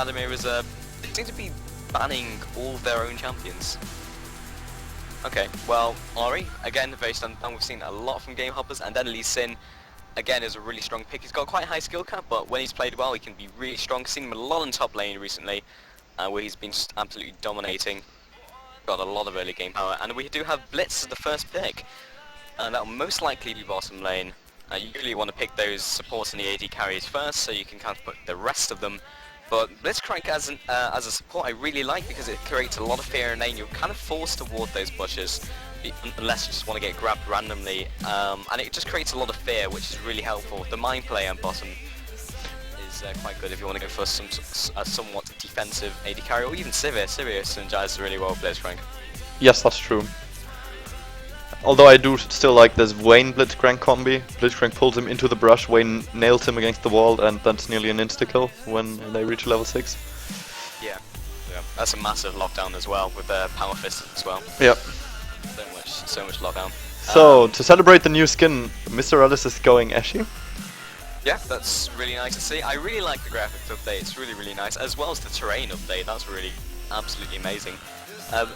Vladimir is they seem to be banning all their own champions. Okay, well, Ori, again, very standard plan. We've seen a lot from Game Hoppers, and then Lee Sin, again, is a really strong pick. He's got quite a high skill cap, but when he's played well, he can be really strong. Seen him a lot in top lane recently, where he's been just absolutely dominating. Got a lot of early game power, and we do have Blitz as the first pick. That will most likely be bottom lane. You usually want to pick those supports and the AD carries first, so you can kind of put the rest of them. But Blitzcrank as a support I really like, because it creates a lot of fear in lane. You're kind of forced to ward those bushes, unless you just want to get grabbed randomly. And it just creates a lot of fear, which is really helpful. The Mind Play on bottom is quite good if you want to go for a somewhat defensive AD carry, or even Sivir. Sivir synergizes really well with Blitzcrank. Yes, that's true. Although I do still like this Vayne Blitzcrank combi. Blitzcrank pulls him into the brush, Vayne nails him against the wall, and that's nearly an insta-kill when they reach level 6. Yeah, that's a massive lockdown as well, with Power Fist as well. Yep. So much lockdown. So, to celebrate the new skin, Mr. Alice is going Ashy. Yeah, that's really nice to see. I really like the graphics update, it's really, really nice, as well as the terrain update. That's really absolutely amazing.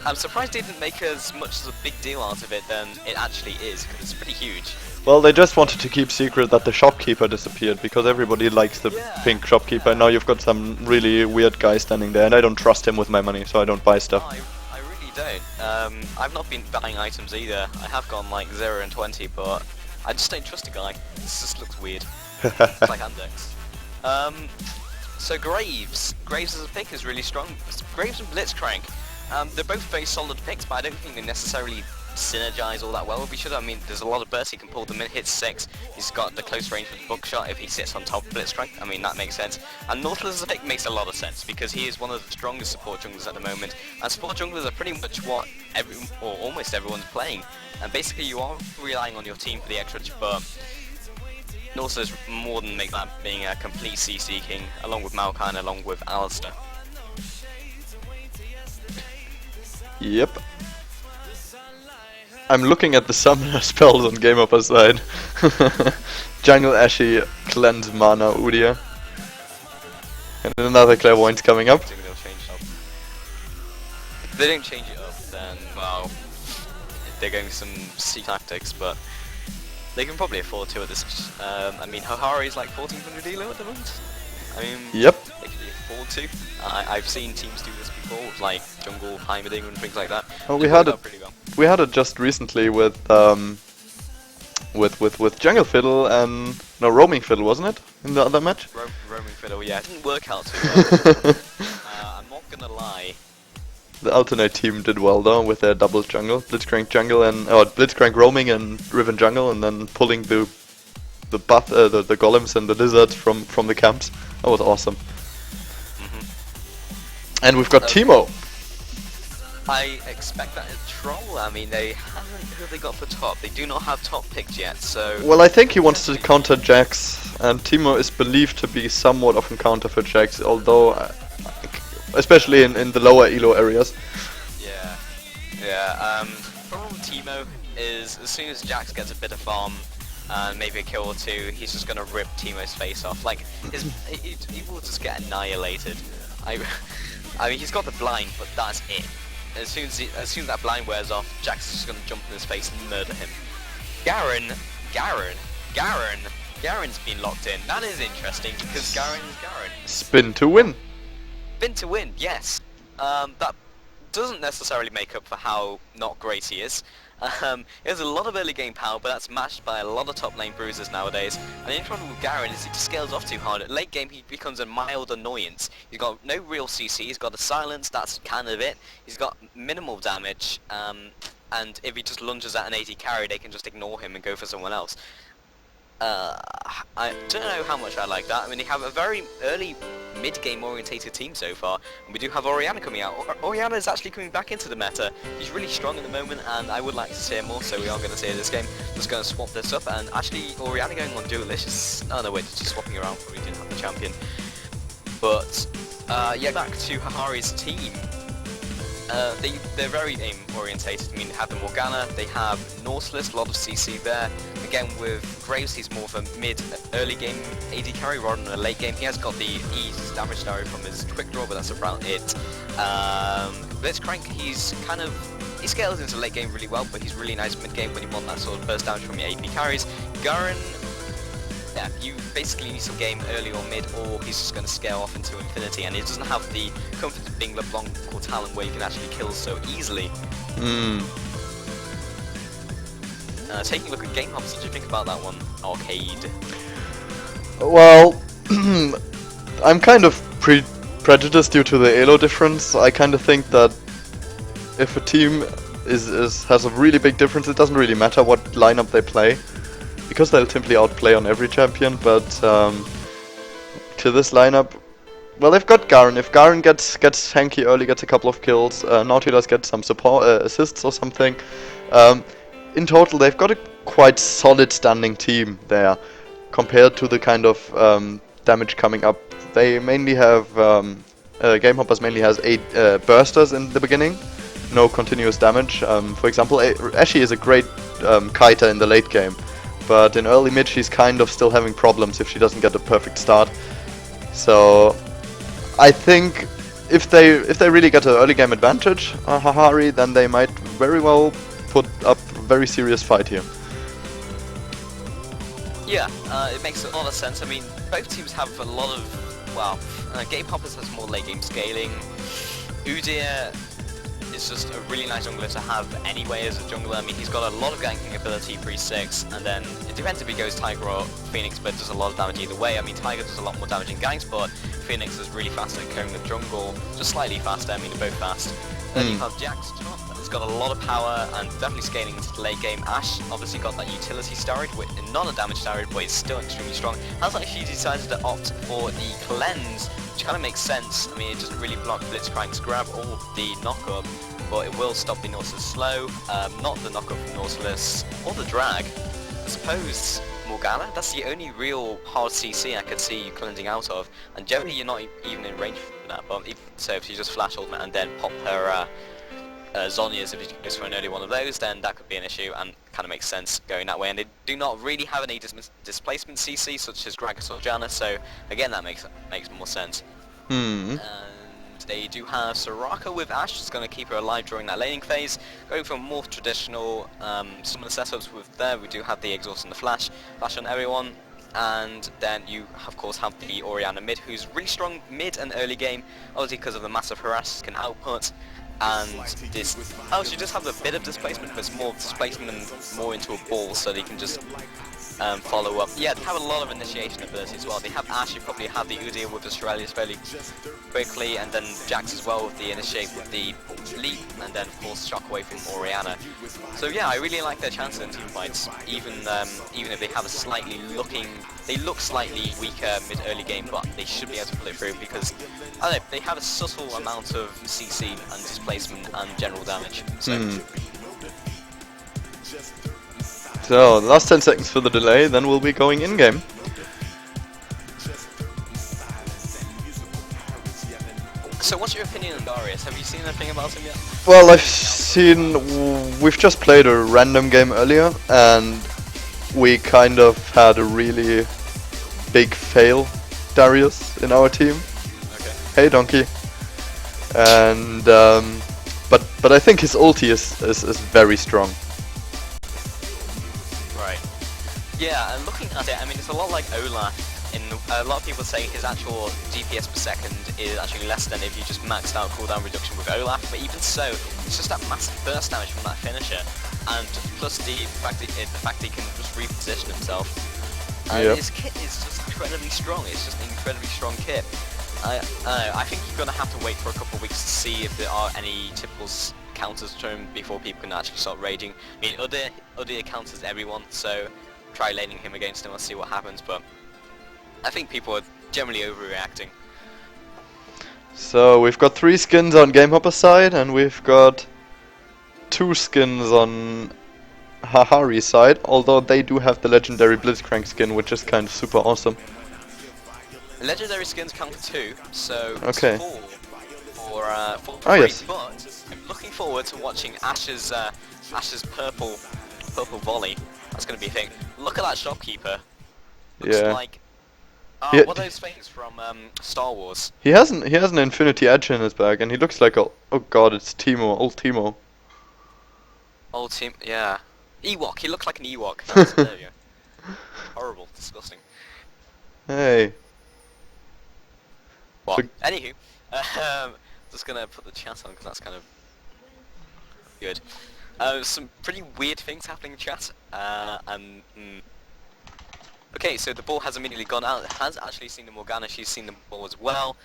I'm surprised they didn't make as much of a big deal out of it than it actually is, because it's pretty huge. Well, they just wanted to keep secret that the shopkeeper disappeared, because everybody likes the pink shopkeeper, and now you've got some really weird guy standing there, and I don't trust him with my money, so I don't buy stuff. No, I really don't. I've not been buying items either. I have gone like 0 and 20, but I just don't trust a guy. This just looks weird. It's like Andex. So Graves as a pick is really strong. Graves and Blitzcrank. They're both very solid picks, but I don't think they necessarily synergize all that well with each other. I mean, there's a lot of bursts he can pull. The minute hits 6, he's got the close range with the buckshot if he sits on top of Blitzcrank. I mean, that makes sense. And Nautilus as a pick makes a lot of sense, because he is one of the strongest support junglers at the moment. And support junglers are pretty much what almost everyone's playing. And basically, you are relying on your team for the extra, but Nautilus more than make that being a complete CC king, along with Maokai and along with Alistair. Yep. I'm looking at the summoner spells on gamehoppers side. Jungle Ashy, Cleanse Mana Udyr. And then another Clairvoyant's coming up. If they don't change it up, then, well, they're going some C tactics, but they can probably afford to at this. I mean, Hahari is like 1400 elo at the moment. I mean, yep. They can afford to. I've seen teams do this before with like jungle heimerdinger and things like that. Well, we had it just recently with Jungle Fiddle and no Roaming Fiddle, wasn't it? In the other match. Roaming Fiddle, yeah, it didn't work out too well. I'm not gonna lie. The alternate team did well though with their double jungle, Blitzcrank jungle and Blitzcrank roaming and Riven jungle, and then pulling the buff the golems and the lizards from the camps. That was awesome. And we've got Teemo. I expect that is Troll. I mean, they haven't. Who have they got for top? They do not have top picked yet, so. Well, I think he wants to counter Jax, and Teemo is believed to be somewhat of a counter for Jax, although, especially in the lower elo areas. Yeah. Problem with Teemo is as soon as Jax gets a bit of farm, and maybe a kill or two, he's just gonna rip Teemo's face off. Like he will just get annihilated. I mean, he's got the blind, but that's it. As soon as that blind wears off, Jax is just gonna jump in his face and murder him. Garen's been locked in. That is interesting, because Garen is Garen. Spin to win. Spin to win, yes. That doesn't necessarily make up for how not great he is. He has a lot of early game power, but that's matched by a lot of top lane bruisers nowadays. And the problem with Garen is he just scales off too hard. At late game he becomes a mild annoyance. He's got no real CC, he's got a silence, that's kind of it. He's got minimal damage, and if he just lunges at an AD carry, they can just ignore him and go for someone else. I don't know how much I like that. I mean, they have a very early mid-game orientated team so far, and we do have Orianna coming out. Orianna is actually coming back into the meta. He's really strong at the moment, and I would like to see him more, so we are going to see this game. Just going to swap this up, and actually Orianna going on Duelicious. Oh no, wait, just swapping around before we didn't have the champion. But yeah, back to Hahari's team. They're very aim orientated. I mean, they have the Morgana, they have Nautilus, a lot of CC there. The again with Graves, he's more of a early game AD carry rather than a late game. He has got the ease damage diary from his quick draw, but that's about it. Blitzcrank, he scales into late game really well, but he's really nice mid game when you want that sort of burst damage from your AD carries. Garen, yeah, you basically need some game early or mid, or he's just going to scale off into infinity, and he doesn't have the comfort of being LeBlanc or Talon where you can actually kill so easily. Taking a look at game hops, what do you think about that one, Arcade? Well, I'm kind of prejudiced due to the elo difference. I kind of think that if a team has a really big difference, it doesn't really matter what lineup they play, because they'll simply outplay on every champion. But to this lineup, well, they've got Garen. If Garen gets tanky early, gets a couple of kills, Nautilus gets some support assists or something. In total, they've got a quite solid standing team there, compared to the kind of damage coming up. They mainly have Gamehoppers mainly has 8 bursters in the beginning, no continuous damage. For example, Ashe is a great kiter in the late game, but in early mid she's kind of still having problems if she doesn't get a perfect start. So I think if they really get an early game advantage, Hahari, then they might very well put up a very serious fight here. Yeah, it makes a lot of sense. I mean, both teams have a lot of, well, Gamehoppers has more late game scaling. Udyr is just a really nice jungler to have anyway as a jungler. I mean, he's got a lot of ganking ability, 3-6, and then it depends if he goes Tiger or Phoenix, but does a lot of damage either way. I mean, Tiger does a lot more damage in ganks, but Phoenix is really fast at carrying the jungle, just slightly faster. I mean, they're both fast. Then you have Jax, he's got a lot of power and definitely scaling into the late game. Ashe obviously got that utility steroid, not a damage steroid, but he's still extremely strong. Has actually decided to opt for the cleanse, which kind of makes sense. I mean, it doesn't really block Blitzcrank's grab or the knockup, but it will stop the Nautilus slow, not the knockup from Nautilus or the drag. I suppose Morgana, that's the only real hard CC I could see you cleansing out of, and generally you're not even in range for that, but so if you just flash ultimate and then pop her Zhonya's, if you goes for an early one of those, then that could be an issue, and kind of makes sense going that way. And they do not really have any displacement CC such as Gragas or Janna, so again that makes more sense. And they do have Soraka with Ashe, it's going to keep her alive during that laning phase. Going for more traditional some of the setups with there, we do have the exhaust and the flash on everyone. And then you of course have the Orianna mid, who's really strong mid and early game, obviously because of the massive harass can output. And this, she does have a bit of displacement, but it's more displacing them more into a ball so they can just follow up. Yeah, they have a lot of initiation ability as well. They have Ashe, you probably have the Udyr with Australia's fairly quickly, and then Jax as well with the initiate with the leap, and then of course shockwave from Orianna. So yeah, I really like their chances in team fights, even if they have they look slightly weaker mid-early game, but they should be able to pull it through because I don't know, they have a subtle amount of CC and displacement and general damage. So, the last 10 seconds for the delay, then we'll be going in-game. So what's your opinion on Darius? Have you seen anything about him yet? Well, we've just played a random game earlier, and we kind of had a really big fail Darius in our team. Okay. Hey Donkey. And, but I think his ulti is very strong. Yeah, and looking at it, I mean, it's a lot like Olaf. A lot of people say his actual DPS per second is actually less than if you just maxed out cooldown reduction with Olaf, but even so, it's just that massive burst damage from that finisher, and plus the fact that he can just reposition himself. His kit is just incredibly strong. It's just an incredibly strong kit. I think you're gonna have to wait for a couple of weeks to see if there are any typical counters to him before people can actually start raging. I mean, Udyr counters everyone, so try laning him against him and see what happens, but I think people are generally overreacting. So we've got 3 skins on Gamehopper's side, and we've got 2 skins on Hahari's side, although they do have the legendary Blitzcrank skin, which is kind of super awesome. Legendary skins count for 2, so okay. 4 for oh, yes. But I'm looking forward to watching Ashe's purple volley. That's going to be a thing. Look at that shopkeeper. Looks Yeah. like He, what are those things from Star Wars? he has an infinity edge in his bag, and he looks like a, oh god, it's Timo, old Timo. Old team, yeah. Ewok. He looks like an Ewok. There you go. Horrible, disgusting. Hey. Well, So anywho, just gonna put the chat on because that's kind of good. Some pretty weird things happening in chat, okay, so the ball has immediately gone out. It has actually seen the Morgana. She's seen the ball as well.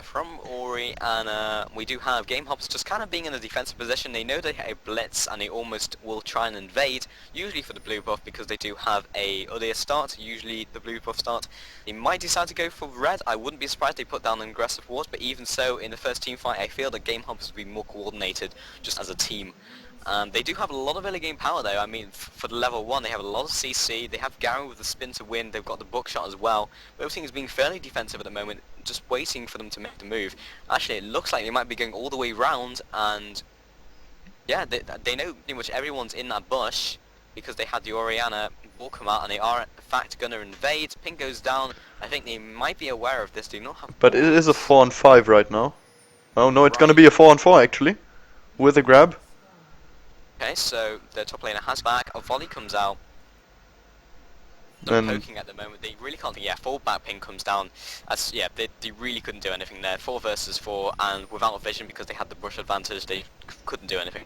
From Ori, and we do have Game Hoppers just kind of being in a defensive position. They know they have a blitz, and they almost will try and invade, usually for the blue buff, because they do have a earlier start, usually the blue buff start. They might decide to go for red. I wouldn't be surprised they put down an aggressive ward, but even so, in the first team fight, I feel that Game Hoppers would be more coordinated, just as a team. They do have a lot of early game power though. I mean, for the level 1 they have a lot of CC, they have Gary with the spin to win, they've got the bookshot as well. But everything is being fairly defensive at the moment, just waiting for them to make the move. Actually, it looks like they might be going all the way round, and yeah, they know pretty much everyone's in that bush, because they had the Oriana ball come out, and they are in fact going to invade. Pink goes down. I think they might be aware of this, do not have but it is a balls. 4 on 5 right now. Oh no, it's gonna Right. be a 4 on 4 actually. With a grab. Okay, so the top laner has back, a volley comes out. Some And poking at the moment, they really can't, yeah, full back ping comes down. Yeah, they really couldn't do anything there. 4 versus 4, and without vision, because they had the brush advantage, they couldn't do anything.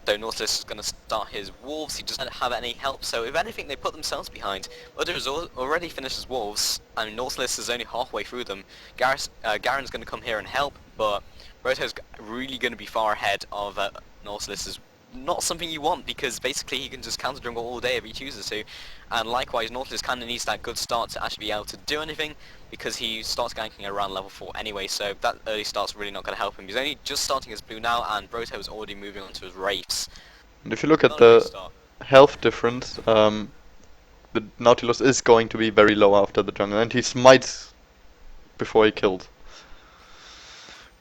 So Nautilus is going to start his Wolves. He doesn't have any help, so if anything, they put themselves behind. Udder has already finished his Wolves, and Nautilus is only halfway through them. Garen's going to come here and help, but Roto's really going to be far ahead of Nautilus. Is not something you want, because basically he can just counter jungle all day if he chooses to. And likewise, Nautilus kind of needs that good start to actually be able to do anything, because he starts ganking around level 4 anyway, so that early start's really not going to help him. He's only just starting his blue now, and Broto is already moving on to his Wraiths. if you look at Not a great the start. health difference, the Nautilus is going to be very low after the jungle, and he smites before he killed.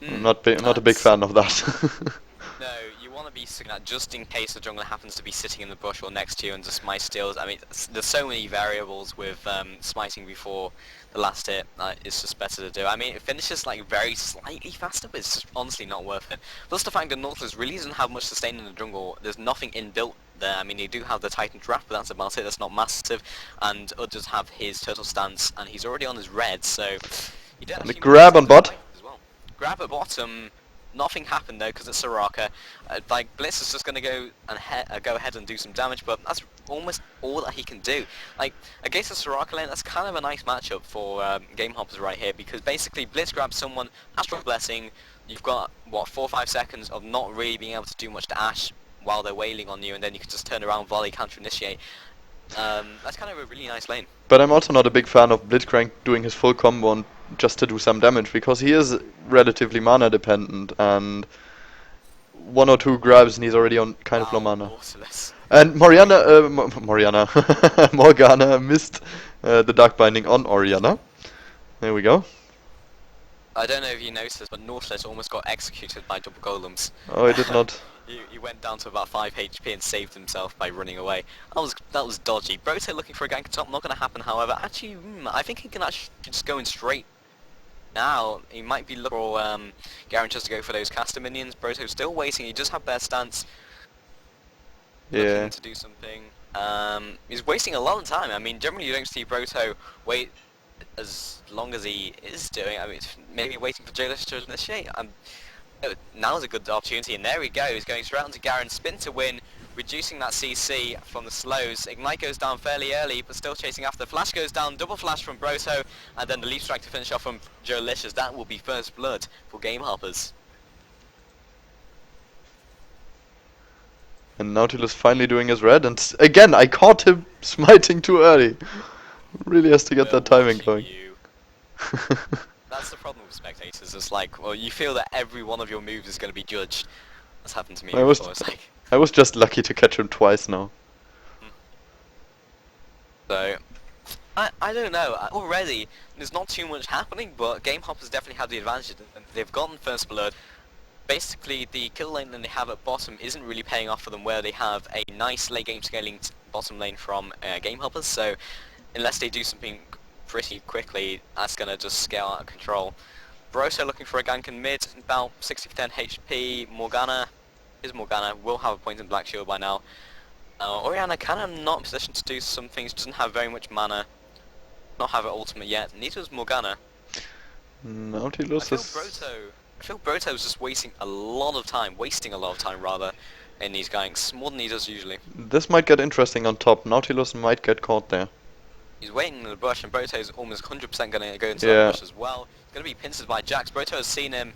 I'm not a big That's... fan of that. No, you want to be sitting that just in case the jungler happens to be sitting in the bush or next to you and just smite steals. I mean, there's so many variables with smiting before the last hit. It's just better to do. I mean, it finishes like very slightly faster, but it's honestly not worth it. Plus the fact that Nautilus really doesn't have much sustain in the jungle. There's nothing inbuilt there. I mean, they do have the Titan Draft, but that's about it. That's not massive. And Ud does have his Turtle Stance, and he's already on his red, so you don't And a actually grab on bot. as well. Grab at bottom. Nothing happened though, because it's Soraka. Like Blitz is just gonna go and go ahead and do some damage, but that's almost all that he can do. Like against the Soraka lane, that's kind of a nice matchup for Game Hoppers right here, because basically Blitz grabs someone, Astral Blessing. You've got what 4 or 5 seconds of not really being able to do much to Ashe while they're wailing on you, and then you can just turn around, volley, counter initiate. That's kind of a really nice lane. But I'm also not a big fan of Blitzcrank doing his full combo on just to do some damage, because he is relatively mana dependent, and 1 or 2 grabs and he's already on kind of low Wow, mana. Nautilus. And Morgana missed the Dark Binding on Oriana. There we go. I don't know if you noticed, but Nautilus almost got executed by double golems. Oh, I did not. He went down to about 5 HP and saved himself by running away. That was dodgy. Broto looking for a gank top, not going to happen however. Actually, I think he can actually just go in straight now. He might be looking for Garen just to go for those caster minions. Broto's still waiting, he does have their stance. Yeah. Looking to do something. He's wasting a lot of time. I mean, generally you don't see Broto wait as long as he is doing. I mean, maybe waiting for Jolish to initiate. Now's a good opportunity, and there he goes, going straight onto Garen, spin to win, reducing that CC from the slows. Ignite goes down fairly early, but still chasing after. Flash goes down, double flash from Broto, and then the leaf strike to finish off from Jolicious. That will be first blood for Game Hoppers. And Nautilus finally doing his red, and again I caught him smiting too early. Really has to get We're that timing watching going. you. That's the problem with spectators. It's like, well, you feel that every one of your moves is going to be judged. That's happened to me before. It's like, I was just lucky to catch him twice now. so I don't know. Already, there's not too much happening, but Game Hoppers definitely have the advantage. They've gotten first blood. Basically, the kill lane that they have at bottom isn't really paying off for them, where they have a nice late game scaling bottom lane from gamehoppers, so unless they do something pretty quickly, that's going to just scale out of control. Broso looking for a gank in mid, about 60% HP. Morgana, his Morgana will have a point in Black Shield by now. Orianna kind of not in position to do some things, doesn't have very much mana, not have an ultimate yet, neither does Morgana. Nautilus I is... feel Broto's just wasting a lot of time rather, in these ganks, more than he does usually. This might get interesting on top. Nautilus might get caught there. He's waiting in the bush, and Broto's almost 100% going to go into Yeah. that bush as well. He's going to be pincered by Jax. Broto has seen him,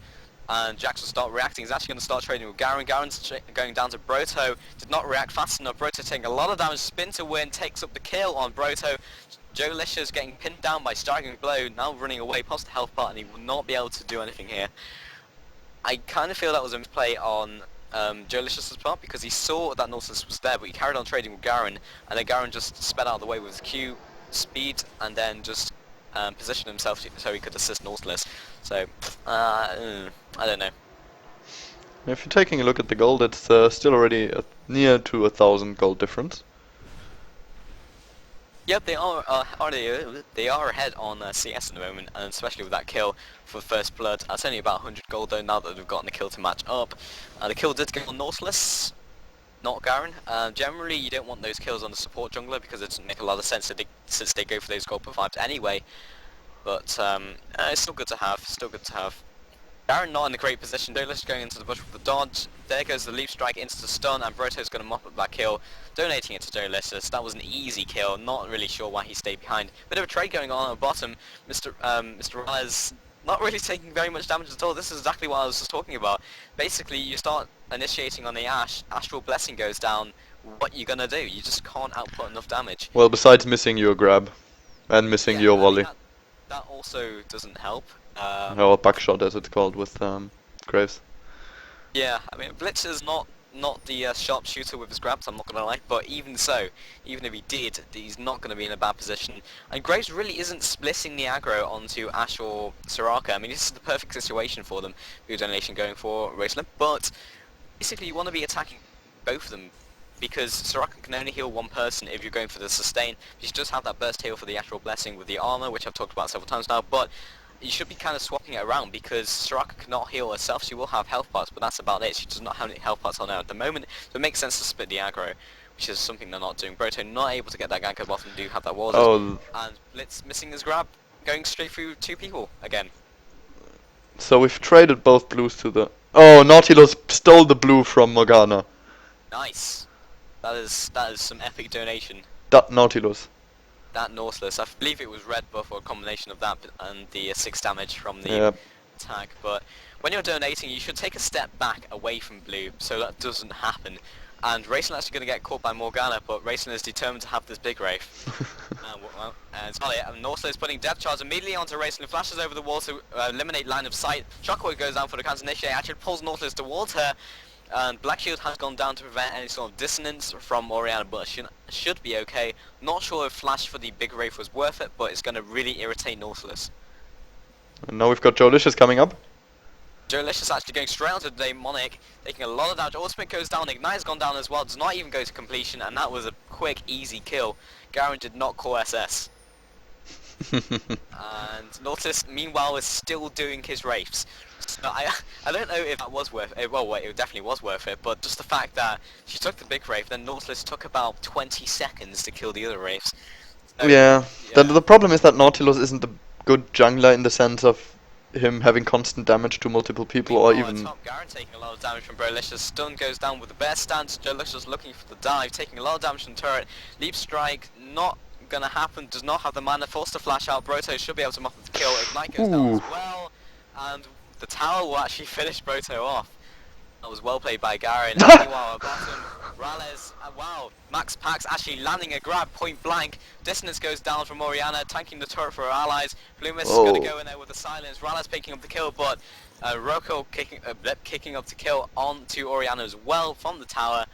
and Jax will start reacting. He's actually going to start trading with Garen. Garen's going down to Broto. Did not react fast enough. Broto taking a lot of damage. Spin to win. Takes up the kill on Broto. Joe Licious getting pinned down by striking blow. Now running away past the health part, and he will not be able to do anything here. I kind of feel that was a misplay on Joe Licious' part, because he saw that Nautilus was there, but he carried on trading with Garen, and then Garen just sped out of the way with his Q speed, and then just positioned himself so he could assist Nautilus. So, I don't know. If you're taking a look at the gold, it's still already near to 1,000 gold difference. Yep, they are ahead on CS at the moment, and especially with that kill for First Blood. That's only about 100 gold though, now that they've gotten the kill to match up. The kill did go on Nautilus, not Garen. Generally, you don't want those kills on the support jungler because it doesn't make a lot of sense since they go for those gold per 5s anyway. But it's still good to have. Garen not in a great position. Dolus going into the bush with the dodge. There goes the leap strike into the stun, and Broto's going to mop up that kill, donating it to Dolus. That was an easy kill. Not really sure why he stayed behind. Bit of a trade going on at the bottom. Mr. Rales not really taking very much damage at all. This is exactly what I was just talking about. Basically, you start initiating on the Astral Blessing goes down. What you gonna do? You just can't output enough damage. Well, besides missing your grab and missing your volley. That also doesn't help. Or backshot as it's called with Graves. Yeah, I mean Blitz is not the sharpshooter with his grabs, I'm not gonna lie, but even so, even if he did, he's not gonna be in a bad position. And Graves really isn't splitting the aggro onto Ash or Soraka. I mean, this is the perfect situation for them. Good donation going for Raceland, but basically you want to be attacking both of them, because Soraka can only heal one person if you're going for the sustain. You should just have that burst heal for the Astral Blessing with the armor, which I've talked about several times now, but you should be kind of swapping it around, because Soraka cannot heal herself. She will have health parts, but that's about it. She does not have any health parts on her at the moment, so it makes sense to split the aggro, which is something they're not doing. Broto not able to get that gank at the bottom, do have that ward, and Blitz missing his grab, going straight through two people again. So we've traded both blues to the... Oh, Nautilus stole the blue from Morgana. Nice. That is some epic donation. That Nautilus. That Nautilus, I believe it was red buff or a combination of that and the 6 damage from the attack, but when you're donating you should take a step back away from blue so that doesn't happen. And Raceland actually going to get caught by Morgana, but Raceland is determined to have this big Wraith. And it's not it, and Nautilus putting Death Charge immediately onto Raceland, flashes over the wall to eliminate line of sight. Shockwave goes down for the counter initiate, actually pulls Nautilus towards her. And Black Shield has gone down to prevent any sort of dissonance from Orianna, but should be okay. Not sure if Flash for the big Wraith was worth it, but it's going to really irritate Nautilus. And now we've got Joe Licious coming up. Joe Licious actually going straight onto the Demonic, taking a lot of damage. Ultimate goes down, Ignite's gone down as well, does not even go to completion, and that was a quick, easy kill. Garen did not call SS. And Nautilus, meanwhile, is still doing his Wraiths. So I don't know if that was worth it. Well, it definitely was worth it, but just the fact that she took the big Wraith, then Nautilus took about 20 seconds to kill the other Wraiths. So, yeah. The problem is that Nautilus isn't a good jungler in the sense of him having constant damage to multiple people, or even... Top Garen taking a lot of damage from Brolicious. Stun goes down with the bear stance. Jolicious looking for the dive, taking a lot of damage from turret. Leap strike, not gonna happen, does not have the mana, forced to flash out. Broto should be able to mop the kill. Ignite goes down as well, and the tower will actually finish Broto off. That was well played by Garen. Meanwhile, at bottom, Rales, wow, Max Pax actually landing a grab point blank. Dissonance goes down from Orianna, tanking the turret for her allies. Bloomis is going to go in there with the silence. Rales picking up the kill, but Roko kicking up the kill onto Orianna as well from the tower.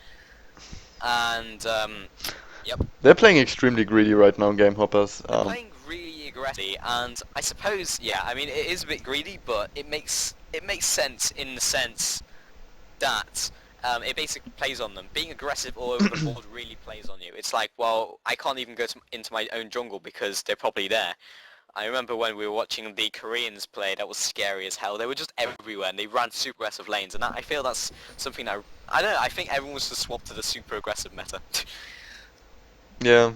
And, yep. They're playing extremely greedy right now, Gamehoppers. They're playing really aggressive, and I suppose, yeah, I mean, it is a bit greedy, but it makes sense in the sense that it basically plays on them. Being aggressive all over the board really plays on you. It's like, well, I can't even go into my own jungle because they're probably there. I remember when we were watching the Koreans play, that was scary as hell. They were just everywhere and they ran super aggressive lanes, and I feel that's something that, I don't know, I think everyone should swap to the super aggressive meta. Yeah.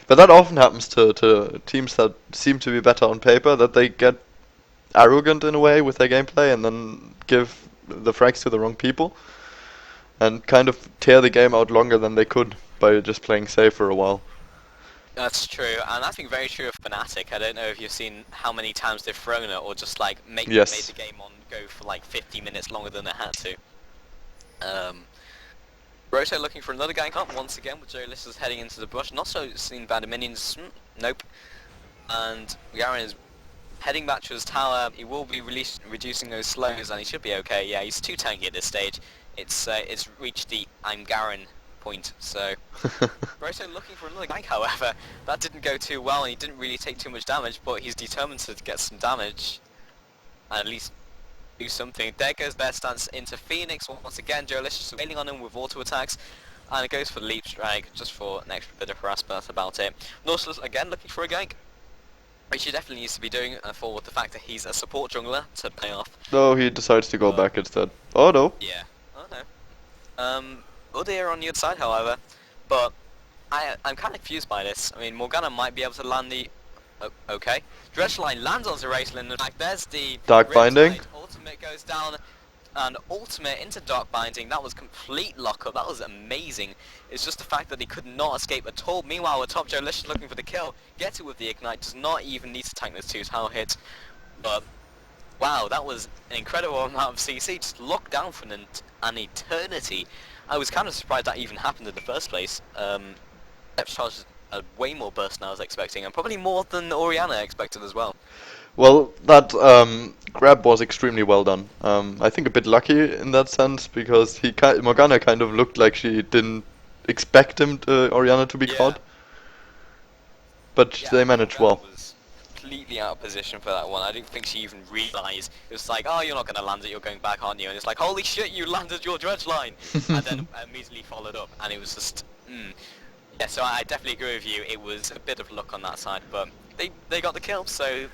But that often happens to teams that seem to be better on paper, that they get arrogant in a way with their gameplay and then give the frags to the wrong people and kind of tear the game out longer than they could by just playing safe for a while. That's true, and I think very true of Fnatic. I don't know if you've seen how many times they've thrown it or just like made Yes. the game on go for like 50 minutes longer than they had to. Roto looking for another gank up once again with Joe Listers heading into the bush. Not so seen by the minions. Nope. And Garen is heading back to his tower. He will be reducing those slows, and he should be okay. Yeah, he's too tanky at this stage. It's reached the I'm Garen point. So Roto looking for another gank. However, that didn't go too well, and he didn't really take too much damage. But he's determined to get some damage, and at least do something. There goes Bear Stance into Phoenix once again. Joe Licious wailing on him with auto attacks, and it goes for the Leap Strike just for an extra bit of harassment. That's about it. Nautilus again looking for a gank, which he definitely needs to be doing for the fact that he's a support jungler to pay off. No, he decides to go back instead. Oh no. Yeah. Oh no. Udyr on the other side, however, but I'm kind of confused by this. I mean, Morgana might be able to land the. Okay. Dredgeline lands on Zeracelin. In fact, there's the Dark Binding. Ultimate goes down, and ultimate into Dark Binding. That was complete lockup. That was amazing. It's just the fact that he could not escape at all. Meanwhile, the top Jolicious looking for the kill. Gets it with the Ignite. Does not even need to tank those 2 tower hits. But wow, that was an incredible amount of CC. Just locked down for an eternity. I was kind of surprised that even happened in the first place. Depth charge is way more burst than I was expecting, and probably more than Orianna expected as well. Well, that grab was extremely well done. I think a bit lucky in that sense because Morgana kind of looked like she didn't expect Orianna to be caught, but Yeah, they managed Morgana well. was completely out of position for that one. I don't think she even realised. It was like, oh, you're not going to land it, you're going back, aren't you? And it's like, holy shit, you landed your dredge line! And then immediately followed up, and it was just, Yeah, so I definitely agree with you. It was a bit of luck on that side, but they got the kill, so, you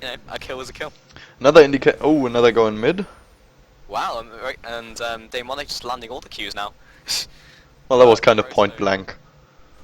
know, a kill was a kill. Another another going mid. Wow, and Demonic just landing all the Qs now. Well, that was kind of point blank.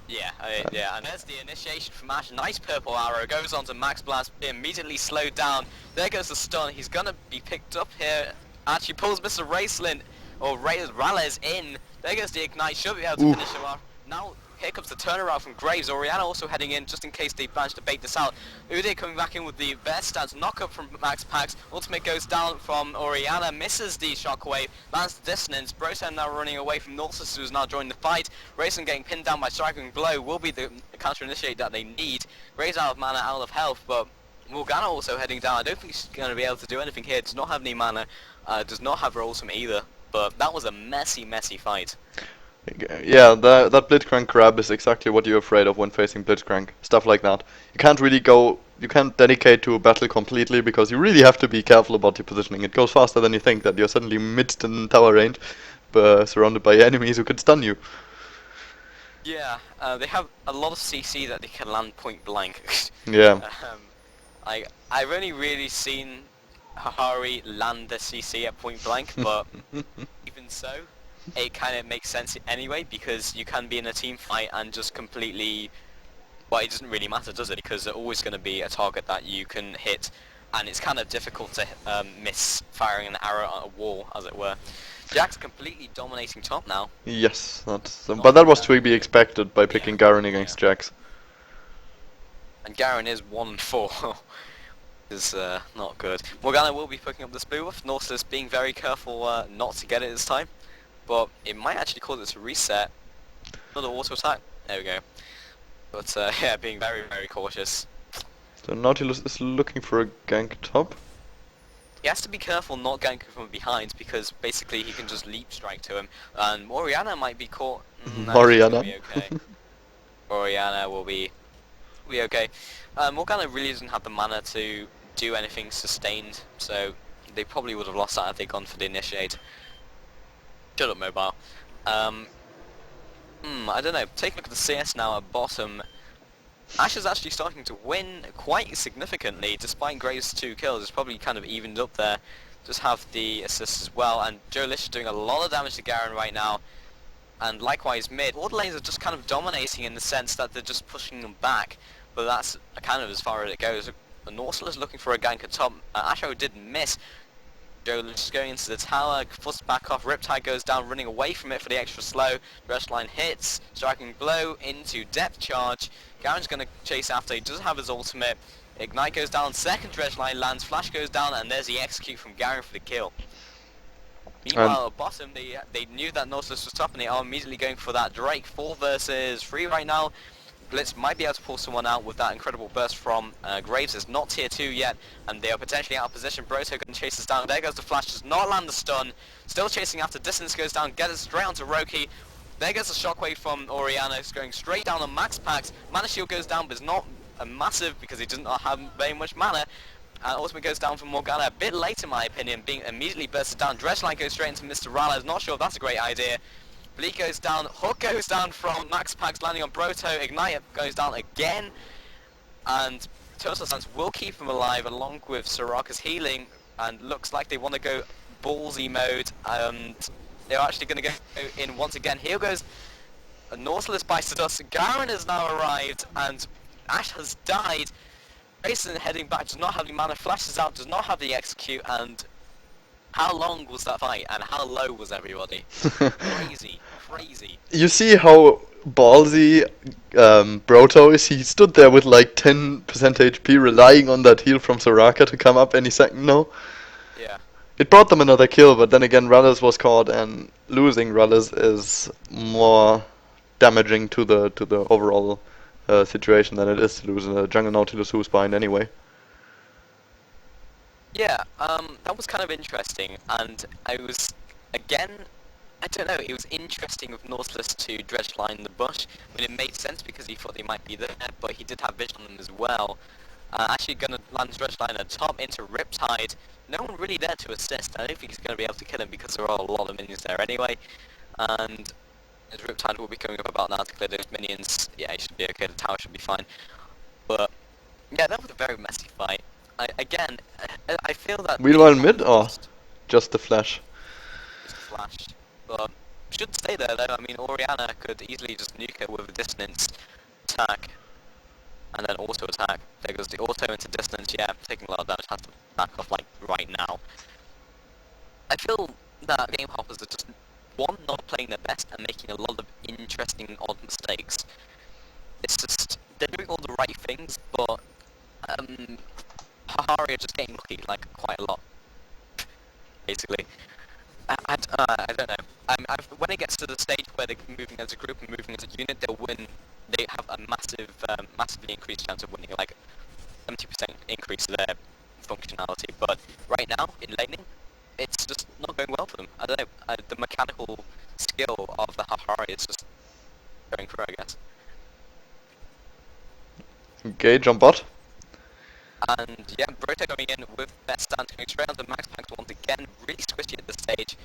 Yeah, yeah, and there's the initiation from Ash. Nice purple arrow, goes on to Max Blast, immediately slowed down. There goes the stun, he's gonna be picked up here. Actually pulls Mr. Raceland, or Rales in. There goes the Ignite, should be able to finish him off. Now, here comes the turnaround from Graves. Orianna also heading in, just in case they manage to bait this out. Udyr coming back in with the best stance, knock up from Max Pax. Ultimate goes down from Orianna, misses the shockwave, lands the dissonance. Brosen now running away from Nautilus, who's now joined the fight. Rayson getting pinned down by striking blow will be the counter initiate that they need. Graves out of mana, out of health, but Morgana also heading down. I don't think she's going to be able to do anything here. Does not have any mana, does not have her ultimate either. But that was a messy, messy fight. Yeah, that Blitzcrank grab is exactly what you're afraid of when facing Blitzcrank. Stuff like that. You can't dedicate to a battle completely because you really have to be careful about your positioning. It goes faster than you think that you're suddenly mid in tower range, surrounded by enemies who can stun you. Yeah, they have a lot of CC that they can land point blank. Yeah. I've only really seen Hahari land the CC at point blank, but even so, it kind of makes sense anyway, because you can be in a team fight and just completely, well, it doesn't really matter, does it? Because there's always going to be a target that you can hit, and it's kind of difficult to miss firing an arrow at a wall, as it were. Jack's completely dominating top now. Yes, but that was to be expected by picking Garen against Jax. And Garen is 1-4. Is not good. Morgana will be picking up this blue buff. Nautilus being very careful not to get it this time. But it might actually cause it to reset. Another auto attack. There we go. But yeah, being very, very cautious. So Nautilus is looking for a gank top. He has to be careful not ganking from behind, because basically he can just leap strike to him. And Orianna might be caught. Orianna. Be okay. Orianna will be okay. Morgana really doesn't have the mana to do anything sustained, so they probably would have lost that if they'd gone for the initiate. Shut up, mobile. Um, I don't know. Take a look at the CS now at bottom. Ash is actually starting to win quite significantly, despite Graves' 2 kills. It's probably kind of evened up there. Just have the assists as well, and Joe Lish is doing a lot of damage to Garen right now. And likewise mid. All the lanes are just kind of dominating in the sense that they're just pushing them back, but that's kind of as far as it goes. Norsel is looking for a gank at top. Asho did miss. Joe is going into the tower, forced back off, Riptide goes down, running away from it for the extra slow. Line hits, striking blow into depth charge. Garen's going to chase after, he does have his ultimate. Ignite goes down, second Line lands, flash goes down, and there's the execute from Garen for the kill. Meanwhile, at bottom, they knew that Nautilus was top, and they are immediately going for that Drake. 4 versus 3 right now. Blitz might be able to pull someone out with that incredible burst from Graves. It's not tier 2 yet, and they are potentially out of position. Broto going to chase us down. There goes the flash, does not land the stun. Still chasing after, distance goes down, gets it straight onto Roki. There goes the shockwave from Oriana, it's going straight down on Max Packs. Mana shield goes down, but it's not a massive because he does not have very much mana. Ultimate goes down from Morgana a bit late in my opinion, being immediately bursted down. Dredgeline goes straight into Mr. Rala, not sure if that's a great idea. Bleak goes down, Hook goes down from Max Pax landing on Broto, Ignite goes down again, and Total Stance will keep him alive along with Soraka's healing, and looks like they want to go ballsy mode, and they're actually going to go in once again. Here goes a Nautilus by Seduce, Garen has now arrived, and Ash has died. Grayson heading back, does not have the mana, flashes out, does not have the execute, and how long was that fight, and how low was everybody? Crazy, crazy. You see how ballsy Broto is? He stood there with like 10% HP, relying on that heal from Soraka to come up any second now. Yeah. It brought them another kill, but then again, Rullis was caught, and losing Rullis is more damaging to the overall situation than it is to lose a jungle Nautilus who's behind anyway. Yeah, that was kind of interesting, and I was, again, I don't know, it was interesting with Nautilus to Dredgeline the bush. I mean, it made sense because he thought they might be there, but he did have vision on them as well. Actually gonna land Dredgeline at top into Riptide. No one really there to assist. I don't think he's gonna be able to kill him because there are a lot of minions there anyway. And his Riptide will be coming up about now to clear those minions. Yeah, he should be okay, the tower should be fine. But, yeah, that was a very messy fight. I feel that... Meanwhile mid, or just the flash? Just flashed. But, should stay there though, I mean, Oriana could easily just nuke it with a dissonance attack. And then auto attack. There goes the auto into distance, yeah, taking a lot of damage, has to back off like right now. I feel that game hoppers are just, one, not playing their best and making a lot of interesting odd mistakes. It's just, they're doing all the right things, but Hahari are just getting lucky, like, quite a lot, basically. I don't know. When it gets to the stage where they're moving as a group and moving as a unit, they'll win. They have a massively increased chance of winning, like 70% increase to their functionality. But right now, in laning, it's just not going well for them. I don't know. The mechanical skill of the Hahari is just going through, I guess. Okay, jump bot. And yeah, Broto coming in with best stand, going straight onto Max Pax once again, really squishy at the stage.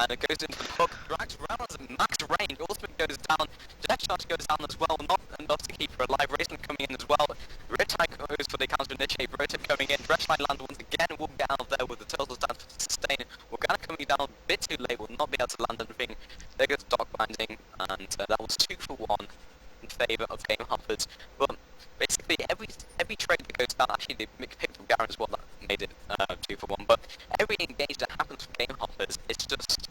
And it goes into the hook, drags around as max range, ultimate goes down, Jet Charge goes down as well, not enough to keep her alive, Raisin coming in as well, Riptide goes for the counter initiate, Broto coming in, Dredgeline land once again, will get out of there with the total stand for sustain, Morgana coming down a bit too late, will not be able to land anything, there goes Dock Binding, and that was 2 for 1 in favour of Game Hoppers, but basically every trade that goes down, actually they picked from Garen as well, that made it 2 for 1, but every engage that happens for Game Hoppers, it's just,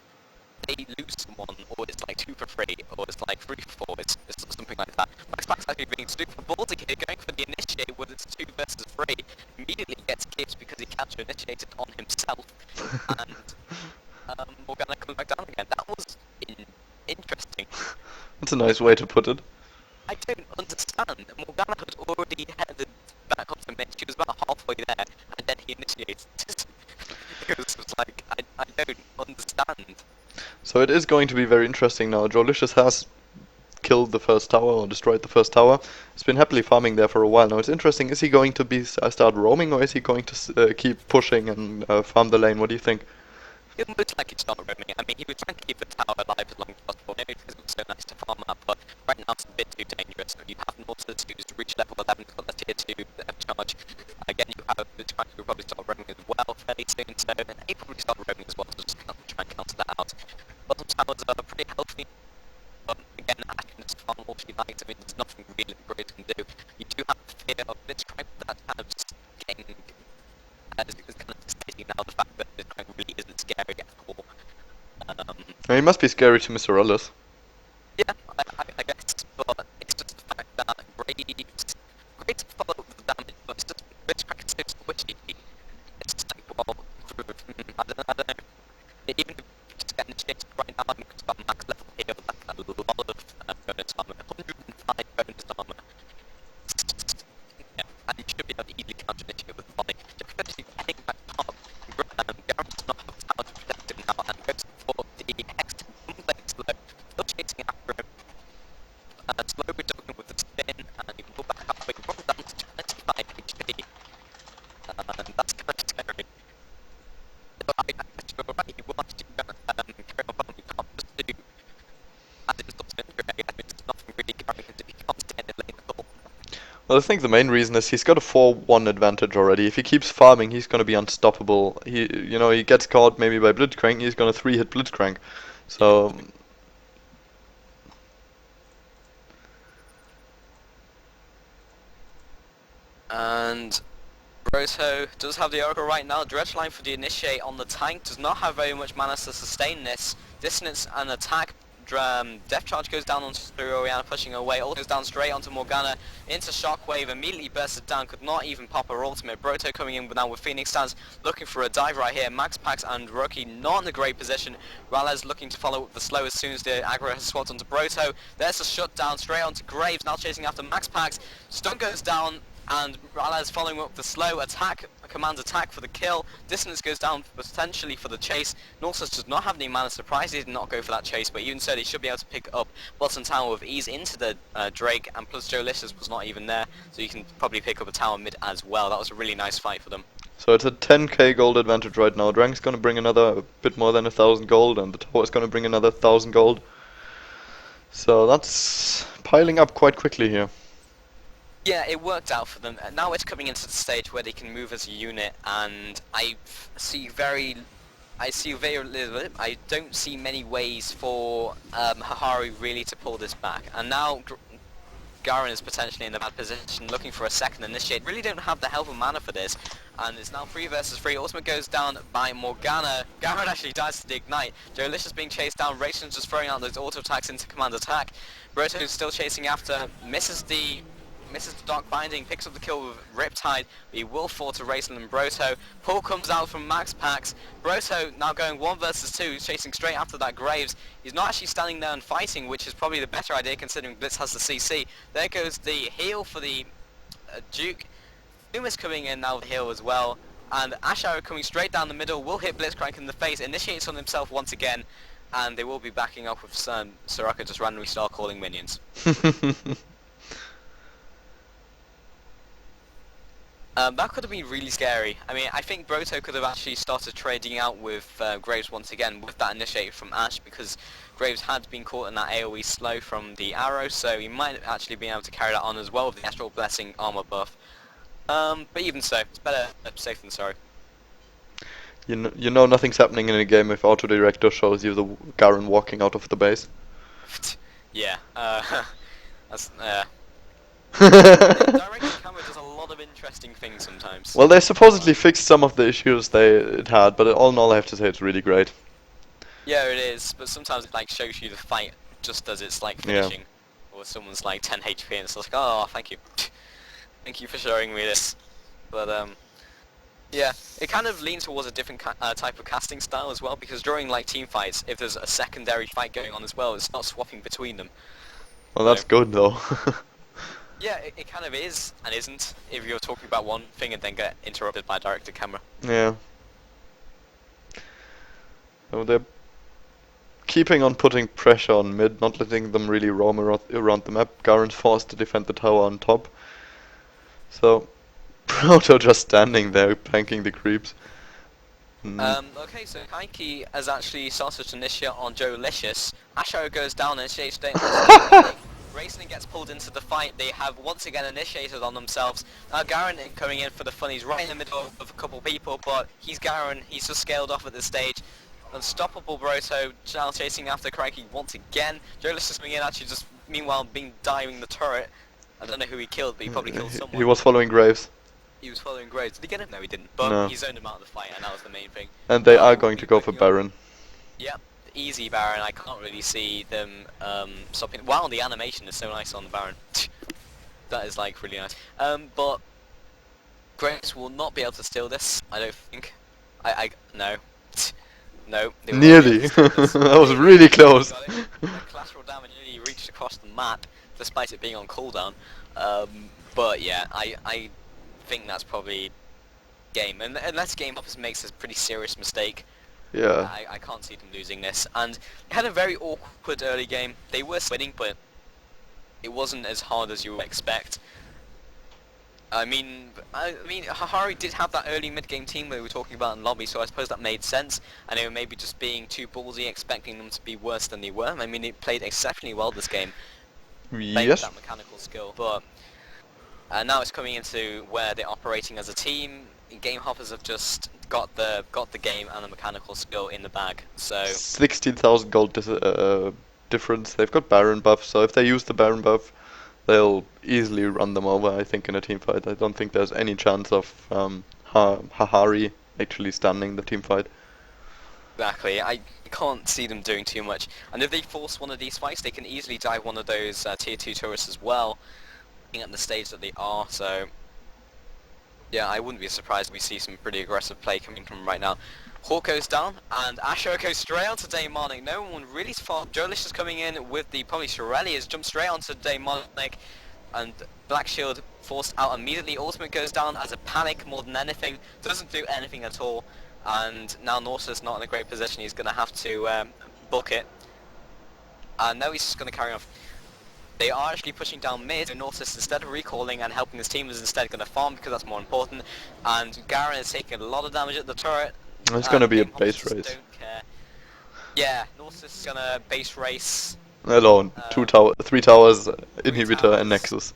they lose someone, or it's like 2 for 3, or it's like 3 for 4, it's something like that. Max Pax actually being super ballsy here, going for the initiate with its 2 versus 3, immediately gets kicked because he can't initiate it on himself, and Morgana comes back down again. That was interesting. That's a nice way to put it. I don't understand. Morgana had already headed back up to mid. She was about halfway there, and then he initiated. It was like, I don't understand. So it is going to be very interesting now. Jolicious has killed the first tower, or destroyed the first tower. He's been happily farming there for a while now. It's interesting, is he going to be start roaming, or is he going to keep pushing and farm the lane? What do you think? He'll most likely start roaming. I mean, he was trying to keep the tower alive as long as possible, maybe because it was so nice to farm up, but right now it's a bit too dangerous. You have Nautilus who's reached level 11, got the tier 2 charge. Again, you have the Twine who will probably start roaming as well fairly soon, so and they probably start roaming as well, so just try and counter that out. Bottom towers are pretty healthy, but again, Ash can just farm all she likes. I mean, there's nothing really great can do. You do have the fear of Blitzcrank, that kind of just getting it's kind of stating now the fact that Blitzcrank really isn't scary at all. He must be scary to Mr. Ellis. Yeah, I guess, but it's just the fact that Graves follow the damage, but it's just Blitzcrank is so squishy. It's just like, well, I don't know. Even if you just get initiated right now, I'm about max level here, that's a lot of bonus armor, 105 bonus armor. It's just, yeah, and you should be able to easily counter initiate with volley. Especially heading back top, Garen does not have the tower to protect him now, and goes for the Hex blade slow, still chasing after him. Slow reduction with the spin, and you can pull back up, but you roll down to 25 HP. And that's kind of scary. So I guess you're right, you will actually carry on following top just to add insult to injury. I mean, there's nothing really Garen can do, he can't stand in lane at all. Well, I think the main reason is he's got a 4-1 advantage already. If he keeps farming, he's gonna be unstoppable. He gets caught maybe by Blitzcrank, he's gonna 3-hit Blitzcrank. So And Broto does have the Oracle right now. Direct line for the initiate on the tank. Does not have very much mana to sustain this. Dissonance and attack. Death Charge goes down onto Oriana, pushing away. Ult goes down straight onto Morgana. Into Shockwave. Immediately bursts it down. Could not even pop her ultimate. Broto coming in now with Phoenix Stance. Looking for a dive right here. Max Pax and Roki not in a great position. Ralez looking to follow up the slow as soon as the aggro has swapped onto Broto. There's a shutdown straight onto Graves. Now chasing after Max Pax. Stun goes down. And Ralez following up the slow attack, command attack for the kill. Dissonance goes down potentially for the chase. Nautilus does not have any mana. Surprised he did not go for that chase, but even so, he should be able to pick up bottom tower with ease into the Drake, and plus Joe Licious was not even there, so you can probably pick up a tower mid as well. That was a really nice fight for them. So it's a 10k gold advantage right now. Drank's gonna bring another bit more than 1,000 gold, and the tower's gonna bring another 1,000 gold. So that's piling up quite quickly here. Yeah, it worked out for them. Now it's coming into the stage where they can move as a unit, and I don't see many ways for Hahari really to pull this back. And now Garen is potentially in a bad position, looking for a second initiate. Really don't have the health and mana for this, and it's now 3 versus 3. Ultimate goes down by Morgana. Garen actually dies to the ignite. Jolicious being chased down. Ration's just throwing out those auto attacks into command attack. Broto still chasing after, misses the Dark Binding, picks up the kill with Riptide, but he will fall to Racing and Broto. Pull comes out from Max Pax. Broto now going 1 versus 2, chasing straight after that Graves. He's not actually standing there and fighting, which is probably the better idea considering Blitz has the CC. There goes the heal for the Duke. Loomis coming in now with the heal as well. And Ash Arrow coming straight down the middle will hit Blitzcrank in the face, initiates on himself once again, and they will be backing up with Soraka just randomly start calling minions. That could have been really scary. I mean, I think Broto could have actually started trading out with Graves once again with that initiate from Ash, because Graves had been caught in that AoE slow from the arrow, so he might actually be able to carry that on as well with the Astral Blessing armor buff. But even so, it's better safe than sorry. You know nothing's happening in a game if Auto Director shows you the Garen walking out of the base. Yeah, that's Direct camera does a lot of interesting things sometimes. Well, they supposedly fixed some of the issues it had, but all in all I have to say it's really great. Yeah, it is, but sometimes it like shows you the fight just as it's like finishing. Yeah. Or someone's like 10 HP and it's like, oh, thank you. Thank you for showing me this. But yeah, it kind of leans towards a different type of casting style as well, because during like team fights, if there's a secondary fight going on as well, it's not swapping between them. Well, that's good though. Yeah, it kind of is and isn't if you're talking about one thing and then get interrupted by a director camera. Yeah. So they're keeping on putting pressure on mid, not letting them really roam around the map. Garen's forced to defend the tower on top. So Proto just standing there, planking the creeps. Okay, so Kaiki has actually started to initiate on Joe Licious. Asho goes down and initiates Racing gets pulled into the fight. They have once again initiated on themselves. Now Garen coming in for the fun. He's right in the middle of a couple people, but he's Garen. He's just scaled off at this stage. Unstoppable Broto now chasing after Crikey once again. Joe Licious coming in, actually just meanwhile diving the turret. I don't know who he killed, but he probably killed someone. He was following Graves. He was following Graves. Did he get him? No, he didn't. But No. he zoned him out of the fight, and that was the main thing. And they Now are we'll going be to go for working on- Baron. Yep, easy Baron. I can't really see them stopping. Wow, the animation is so nice on the Baron. That is like really nice. But Graves will not be able to steal this. I don't think. No. No. They will not be Nearly. able to steal this. That was really close. Got it. The collateral damage really reached across the map, despite it being on cooldown. But yeah, I think that's probably game. And unless gamehoppers makes a pretty serious mistake, Yeah. I can't see them losing this. And it had a very awkward early game. They were winning, but it wasn't as hard as you would expect. I mean, Hahari did have that early mid-game team we were talking about in lobby, so I suppose that made sense. And they were maybe just being too ballsy, expecting them to be worse than they were. I mean, they played exceptionally well this game, playing with Yes. that mechanical skill. But now it's coming into where they're operating as a team. Gamehoppers have just got the game and the mechanical skill in the bag. So 16,000 gold difference. They've got Baron buff, so if they use the Baron buff, they'll easily run them over, I think, in a team fight. I don't think there's any chance of Hahari actually standing the team fight. exactly, I can't see them doing too much. And if they force one of these fights, they can easily dive one of those tier 2 turrets as well, being at the stage that they are. So yeah, I wouldn't be surprised if we see some pretty aggressive play coming from right now. Hawk goes down, and Asho goes straight onto Daemonic. No one really far. Jolish is coming in with the probably Shirelli has jumped straight onto Daemonic, and Black Shield forced out immediately. Ultimate goes down as a panic more than anything. Doesn't do anything at all, and now Norsa's not in a great position. He's going to have to book it. And now he's just going to carry on. They are actually pushing down mid, and Nortis, instead of recalling and helping his team, is instead going to farm because that's more important. And Garen is taking a lot of damage at the turret. It's gonna be a Gamehoppers base just race. Don't care. Yeah, Nortis is going to base race. Alone. 3 towers, inhibitor towers. and nexus.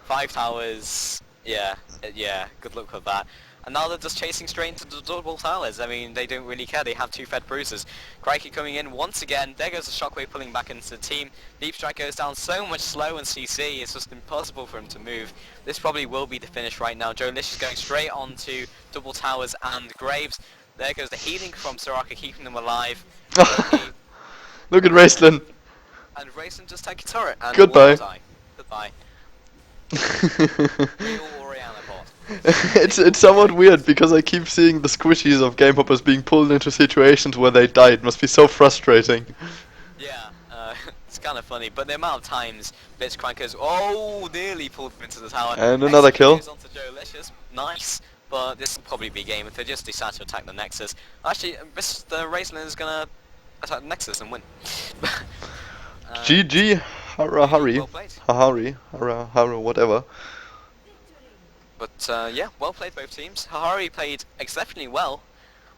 5 towers. Yeah, yeah. Good luck with that. And now they're just chasing straight into the double towers. I mean, they don't really care. They have 2 fed bruisers. Crikey coming in once again. There goes the shockwave pulling back into the team. Deep Strike goes down so much slow in CC. It's just impossible for him to move. This probably will be the finish right now. Joe Lish is going straight onto double towers and Graves. There goes the healing from Soraka, keeping them alive. Look at Raistlin. And Rayson just take a turret. And Goodbye. Goodbye. Real Oriana bot. It's somewhat weird because I keep seeing the squishies of gamehoppers being pulled into situations where they die. It must be so frustrating. Yeah, it's kind of funny, but the amount of times Blitzcrank goes, oh, nearly pulled him into the tower. And another kill. Goes onto Joe Licious. Nice, but this will probably be game if they just decide to attack the Nexus. Actually, Mr. Raistlin is gonna attack the Nexus and win. GG, Hahari, Well played. Hara, whatever. But yeah, well played both teams. Hahari played exceptionally well.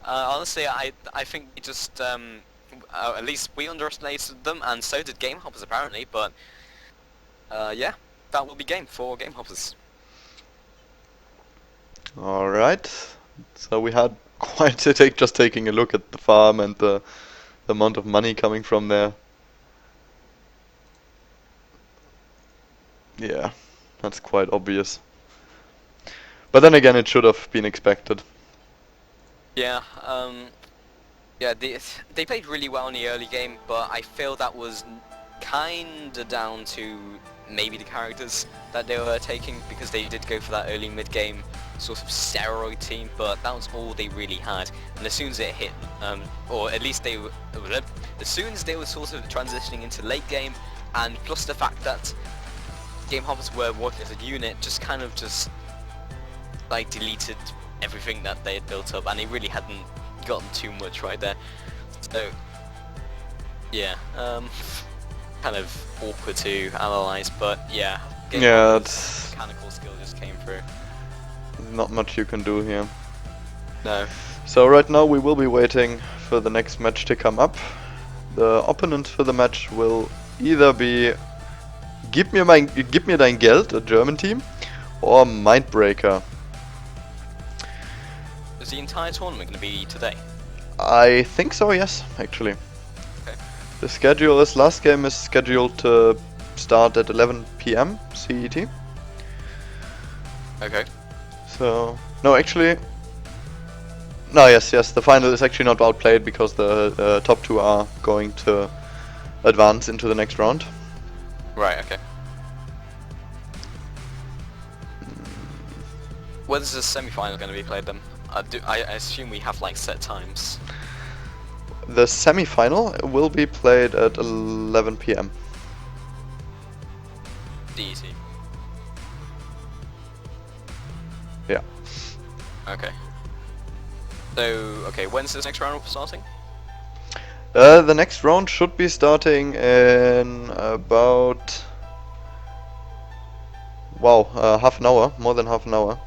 Honestly, I think we just at least we underestimated them, and so did Gamehoppers apparently. But yeah, that will be game for Gamehoppers. Alright, so we had quite a take just taking a look at the farm and the amount of money coming from there. Yeah, that's quite obvious. But then again, it should have been expected. Yeah, yeah, they played really well in the early game, but I feel that was kinda down to maybe the characters that they were taking, because they did go for that early mid-game sort of steroid team, but that was all they really had. And as soon as it hit, or at least they were, as soon as they were sort of transitioning into late game, and plus the fact that Gamehoppers were working as a unit, just kind of just like deleted everything that they had built up, and they really hadn't gotten too much right there. So yeah, kind of awkward to analyze, but yeah, Yeah, it's mechanical skill just came through. not much you can do here. No. So right now we will be waiting for the next match to come up. The opponent for the match will either be Gib mir dein Geld, a German team, or Mindbreaker. Is the entire tournament going to be today? I think so, yes, actually. Okay. The schedule is, last game is scheduled to start at 11 PM CET. Okay. So, no, actually, no, yes, the final is actually not outplayed because the top two are going to advance into the next round. Right, okay. When's the semi-final going to be played then? I assume we have like set times. The semi-final will be played at 11 PM. DET. Yeah. Okay. So, okay, when's this next round starting? The next round should be starting in about, wow, half an hour, more than half an hour.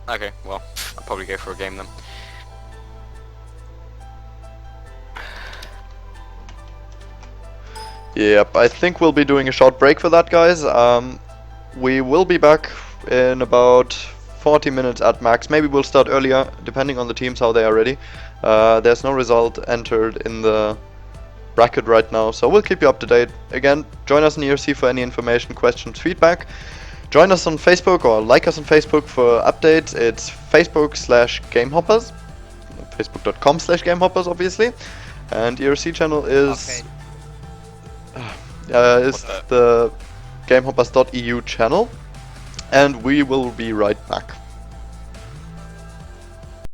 Okay, well, I'll probably go for a game then. Yep, I think we'll be doing a short break for that, guys. We will be back in about 40 minutes at max. Maybe we'll start earlier, depending on the teams, how they are ready. There's no result entered in the bracket right now, so we'll keep you up to date. Again, join us in ERC for any information, questions, feedback. Join us on Facebook or like us on Facebook for updates. It's Facebook/gamehoppers, facebook.com/gamehoppers obviously, and ERC channel is the gamehoppers.eu channel, and we will be right back.